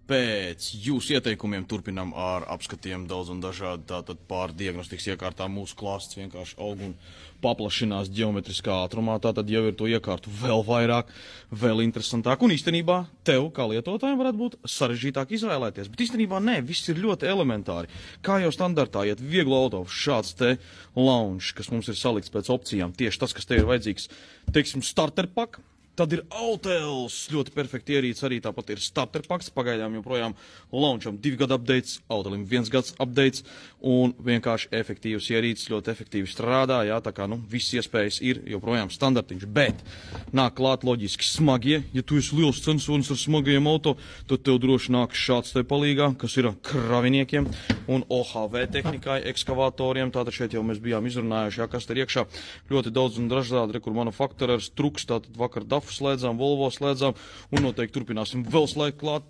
Pēc jūsu ieteikumiem turpinām ar apskatiem daudz un dažādi tātad pār diagnostikas iekārtām. Mūsu klāsts vienkārši aug un paplašinās ģeometriskā ātrumā. Tātad jau ir to iekārtu vēl vairāk, vēl interesantāk. Un īstenībā tev, kā lietotājiem, varētu būt sarežģītāk izvēlēties. Bet īstenībā nē, viss ir ļoti elementāri. Kā jau standartā iet vieglu auto, šāds te lounge, kas mums ir salikts pēc opcijām. Tieši tas, kas tev ir vajadzīgs, teiksim, starter pack. Tad ir Autels, ļoti perfekti ierīce, arī tāpat ir starter packs, pagaidām joprojām launcham 2 gadu updates, Autelim 1 gads updates, un vienkārši efektīvs ierīces, ļoti efektīvi strādā, jā, tā kā, viss iespējas ir joprojām standartiņš, bet nāk klāt loģiski smagie, ja tu esi liels censonis ar smagajiem auto, tad tev droši nāk šāds te palīgā, kas ir kraviniekiem un OHV tehnikai, ekskavatoriem, tātad šeit jau mēs bijām izrunājuši, jā, kas te ir iekšā, ļoti daudz un dažādi, kur manufakturers truks, tātad vakar DAF slēdzām, Volvo slēdzām un noteikti turpināsim vēl slēgt klāt.